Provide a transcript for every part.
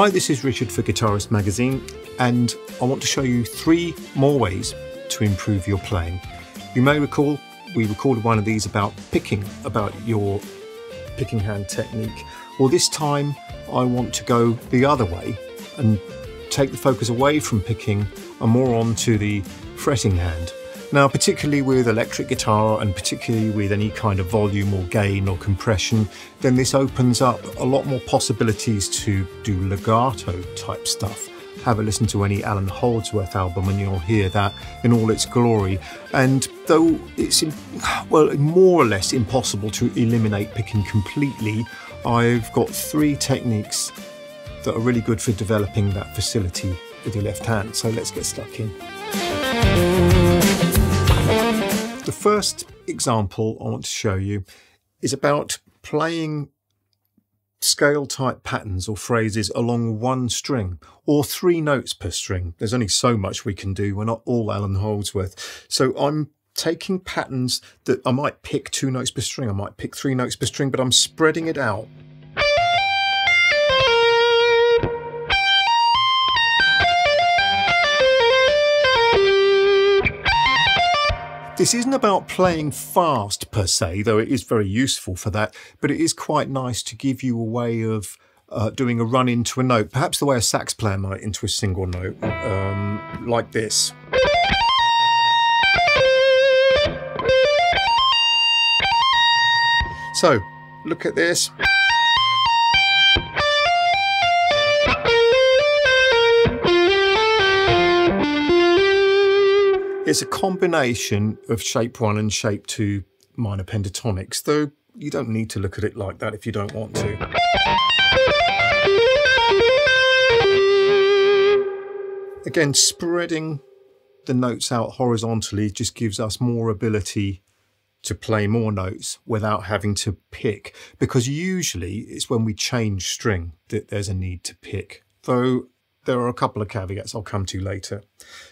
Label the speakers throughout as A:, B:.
A: Hi, this is Richard for Guitarist magazine, and I want to show you 3 more ways to improve your playing. You may recall we recorded one of these about your picking hand technique. Well, this time I want to go the other way and take the focus away from picking and more onto the fretting hand. Now, particularly with electric guitar and particularly with any kind of volume or gain or compression, then this opens up a lot more possibilities to do legato type stuff. Have a listen to any Alan Holdsworth album and you'll hear that in all its glory. And though it's more or less impossible to eliminate picking completely, I've got 3 techniques that are really good for developing that facility with your left hand. So let's get stuck in. The first example I want to show you is about playing scale type patterns or phrases along one string or 3 notes per string. There's only so much we can do. We're not all Alan Holdsworth. So I'm taking patterns that I might pick 2 notes per string, I might pick 3 notes per string, but I'm spreading it out. This isn't about playing fast per se, though it is very useful for that, but it is quite nice to give you a way of doing a run into a note, perhaps the way a sax player might into a single note, like this. So, look at this. It's a combination of shape 1 and shape 2 minor pentatonics, though you don't need to look at it like that if you don't want to. Again, spreading the notes out horizontally just gives us more ability to play more notes without having to pick, because usually it's when we change string that there's a need to pick, though there are a couple of caveats I'll come to later.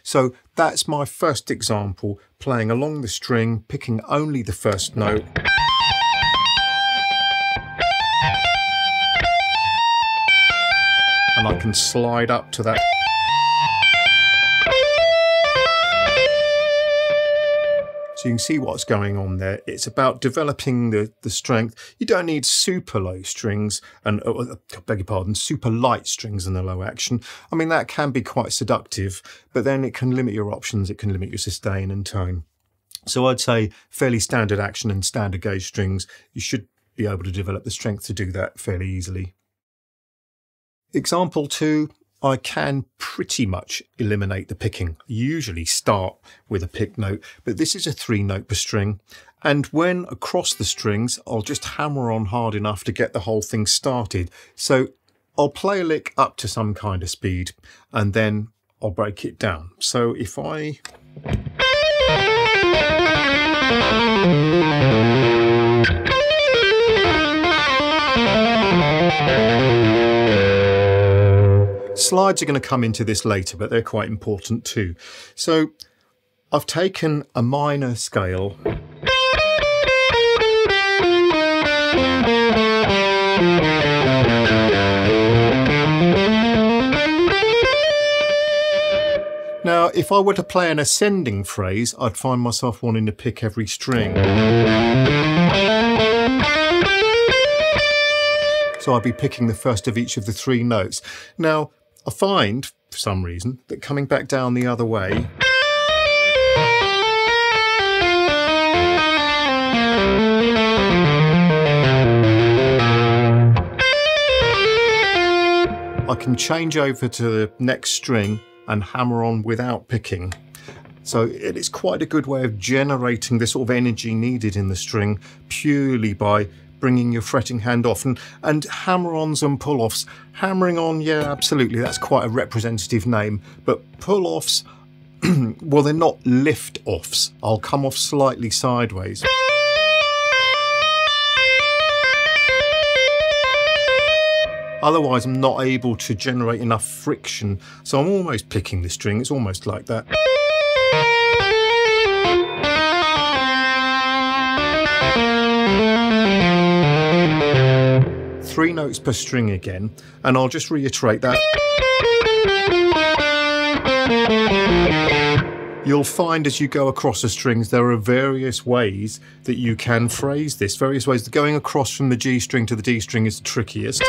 A: So that's my first example, playing along the string, picking only the first note. And I can slide up to that. So you can see what's going on there. It's about developing the strength. You don't need super low strings and, beg your pardon, super light strings in the low action. I mean, that can be quite seductive, but then it can limit your options. It can limit your sustain and tone. So I'd say fairly standard action and standard gauge strings. You should be able to develop the strength to do that fairly easily. Example 2. I can pretty much eliminate the picking. I usually start with a pick note, but this is a 3 note per string. And when across the strings, I'll just hammer on hard enough to get the whole thing started. So I'll play a lick up to some kind of speed and then I'll break it down. So if I... Slides are going to come into this later, but they're quite important too. So I've taken a minor scale Now, if I were to play an ascending phrase, I'd find myself wanting to pick every string. So I'd be picking the first of each of the 3 notes. Now, I find, for some reason, that coming back down the other way I can change over to the next string and hammer on without picking. So it is quite a good way of generating the sort of energy needed in the string purely by bringing your fretting hand off. And hammer-ons and pull-offs. Hammering on, yeah, absolutely, that's quite a representative name. But pull-offs, well, they're not lift-offs. I'll come off slightly sideways. Otherwise, I'm not able to generate enough friction. So I'm almost picking the string. It's almost like that. 3 notes per string again, and I'll just reiterate that. You'll find as you go across the strings there are various ways that you can phrase this, various ways that going across from the G string to the D string is the trickiest.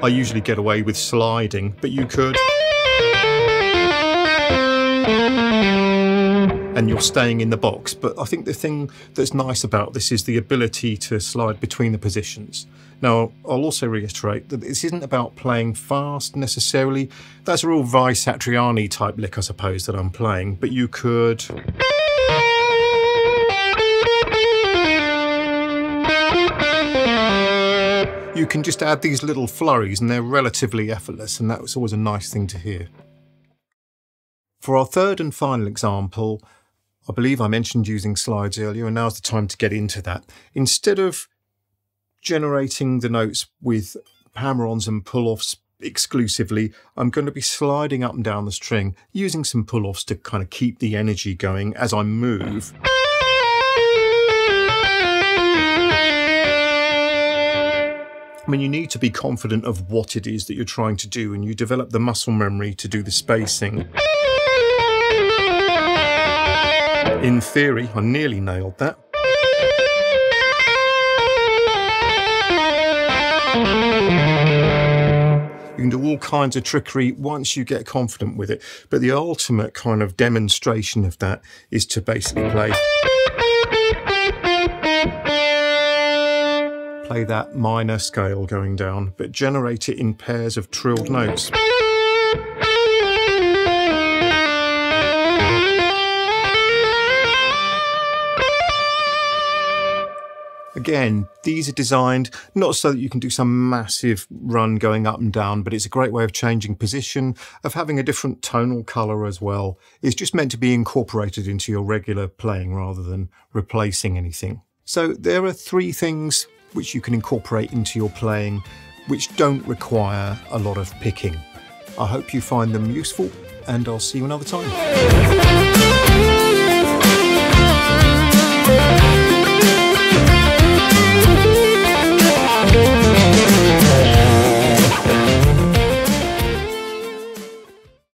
A: I usually get away with sliding, but you could. And you're staying in the box. But I think the thing that's nice about this is the ability to slide between the positions. Now, I'll also reiterate that this isn't about playing fast necessarily. That's a real Vai Satriani type lick, I suppose, that I'm playing, but you could. You can just add these little flurries and they're relatively effortless, and that's always a nice thing to hear. For our third and final example, I believe I mentioned using slides earlier, and now's the time to get into that. Instead of generating the notes with hammer-ons and pull-offs exclusively, I'm going to be sliding up and down the string, using some pull-offs to kind of keep the energy going as I move. I mean, you need to be confident of what it is that you're trying to do, and you develop the muscle memory to do the spacing. In theory, I nearly nailed that. You can do all kinds of trickery once you get confident with it, but the ultimate kind of demonstration of that is to basically play that minor scale going down, but generate it in pairs of trilled notes. Again, these are designed not so that you can do some massive run going up and down, but it's a great way of changing position, of having a different tonal colour as well. It's just meant to be incorporated into your regular playing rather than replacing anything. So there are 3 things which you can incorporate into your playing which don't require a lot of picking. I hope you find them useful, and I'll see you another time.